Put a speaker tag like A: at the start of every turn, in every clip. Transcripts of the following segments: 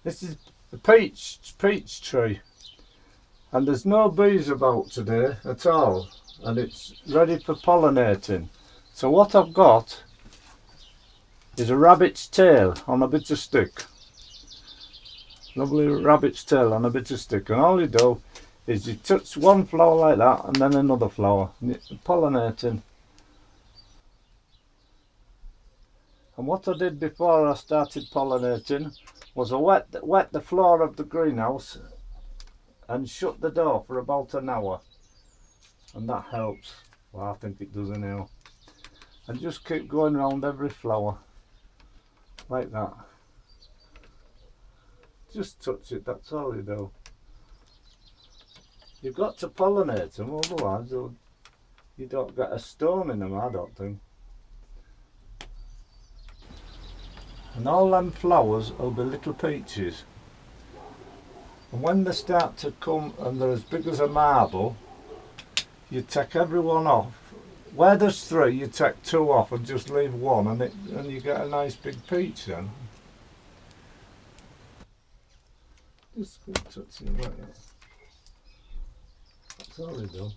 A: This is the peach tree, and there's no bees about today at all, and it's ready for pollinating. So what I've got is a rabbit's tail on a bit of stick. Lovely rabbit's tail on a bit of stick, and all you do is you touch one flower like that and then another flower, and it's pollinating. And what I did before I started pollinating was I wet the floor of the greenhouse and shut the door for about an hour, and that helps. Well, I think it does anyhow. And just keep going around every flower like that. Just touch it, that's all you do. You've got to pollinate them, otherwise you don't get a stone in them, I don't think. And all them flowers will be little peaches. And when they start to come and they're as big as a marble, you take every one off. Where there's 3, you take 2 off and just leave 1, and you get a nice big peach then. Just keep touching it like that. That's all you do.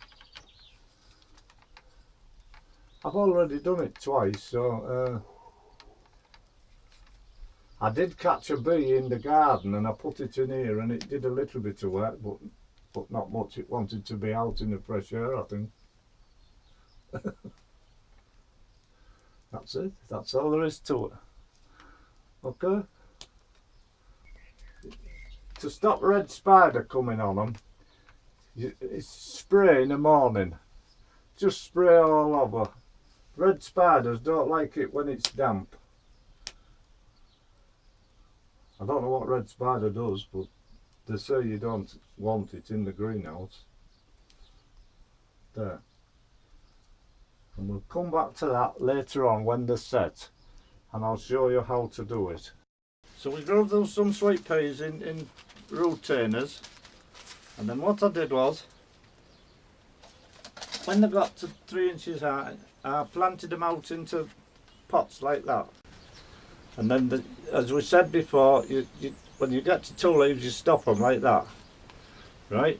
A: I've already done it twice, so I did catch a bee in the garden and I put it in here, and it did a little bit of work, but not much. It wanted to be out in the fresh air, I think. That's it. That's all there is to it. Okay. To stop red spider coming on them, it's spray in the morning. Just spray all over. Red spiders don't like it when it's damp. I don't know what red spider does, but they say you don't want it in the greenhouse. There. And we'll come back to that later on when they're set, and I'll show you how to do it. So we grew some sweet peas in retainers, and then what I did was, when they got to 3 inches high, I planted them out into pots like that. And then, as we said before, when you get to 2 leaves, you stop them like that, right?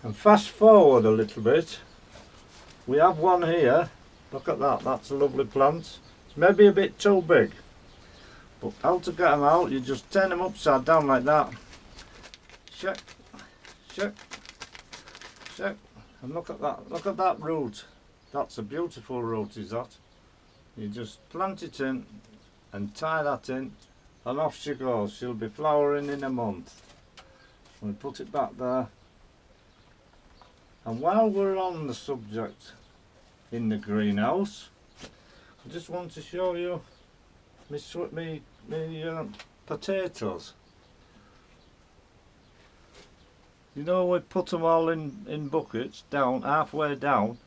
A: And fast forward a little bit, we have one here. Look at that, that's a lovely plant. It's maybe a bit too big, but how to get them out, you just turn them upside down like that. Shake, shake, shake, and look at that root. That's a beautiful root, is that? You just plant it in and tie that in, and off she goes. She'll be flowering in a month. We put it back there. And while we're on the subject in the greenhouse, I just want to show you me potatoes. You know, we put them all in buckets down, halfway down,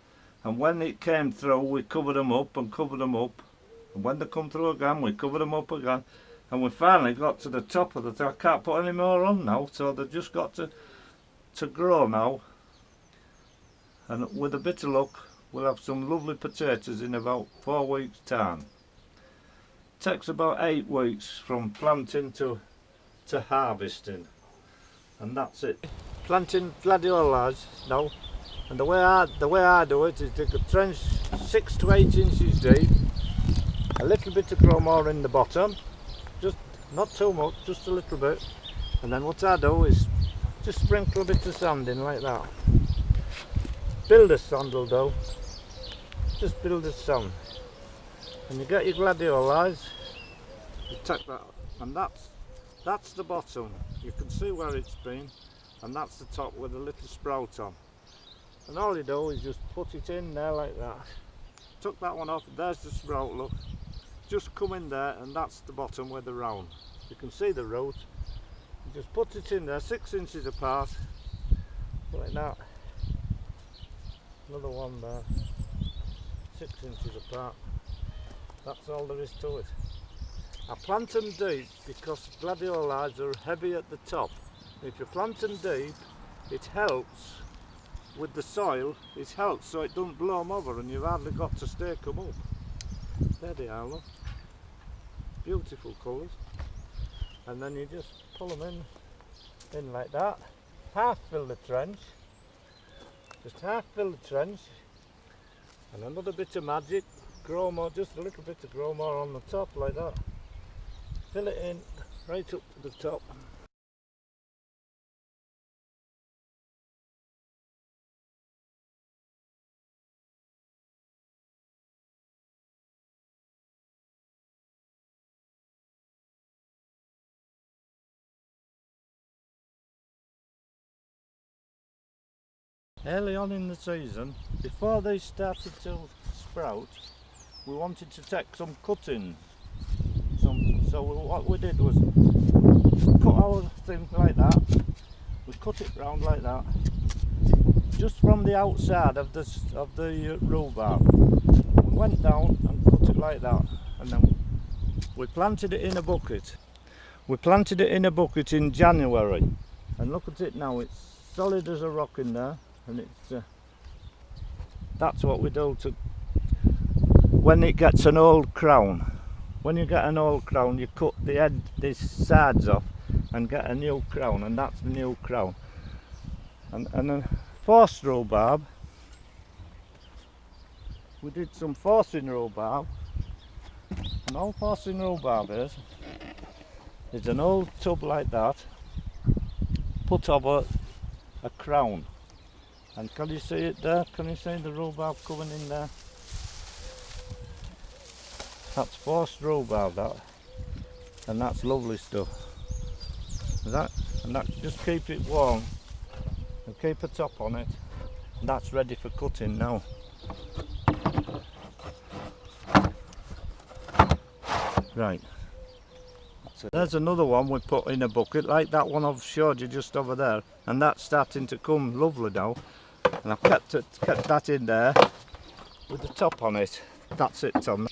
A: and when it came through we covered them up and covered them up, and when they come through again we covered them up again, and we finally got to the top of the thing. I can't put any more on now, so they've just got to grow now, and with a bit of luck we'll have some lovely potatoes in about 4 weeks time. It takes about 8 weeks from planting to harvesting, and that's it. Planting gladiolus now, and the way I do it is dig a trench 6 to 8 inches deep, a little bit of grow more in the bottom, just not too much, just a little bit, and then what I do is just sprinkle a bit of sand in like that. Build a sand will do, just build a sand, and you get your gladiolus, you take that, and that's the bottom. You can see where it's been, and that's the top with a little sprout on. And all you do is just put it in there like that. Took that one off, there's the sprout, look. Just come in there, and that's the bottom with the round. You can see the root. You just put it in there, 6 inches apart, like that. Another one there, 6 inches apart. That's all there is to it. I plant them deep because gladiolus are heavy at the top. If you plant them deep, it helps with the soil, it helps so it doesn't blow them over, and you've hardly got to stake them up. There they are, look. Beautiful colours. and then you just pull them in like that. Half fill the trench, just half fill the trench, and another bit of magic, grow more, just a little bit of grow more on the top like that. Fill it in right up to the top. Early on in the season, before they started to sprout, we wanted to take some cuttings. So what we did was cut our thing like that. We cut it round like that, just from the outside of the rhubarb. We went down and cut it like that, and then we planted it in a bucket. We planted it in a bucket in January, and look at it now. It's solid as a rock in there. And it's that's what we do to when it gets an old crown. When you get an old crown, you cut the sides off and get a new crown, and that's the new crown. And a forced rhubarb, we did some forcing rhubarb, and all forcing rhubarb is an old tub like that, put over a crown. And can you see it there? Can you see the rhubarb coming in there? That's forced rhubarb, that, and that's lovely stuff. That just keep it warm and keep a top on it. And that's ready for cutting now. Right. There's another one we put in a bucket, like that one I've showed you just over there, and that's starting to come lovely now. And I've kept that in there with the top on it. That's it, Tom.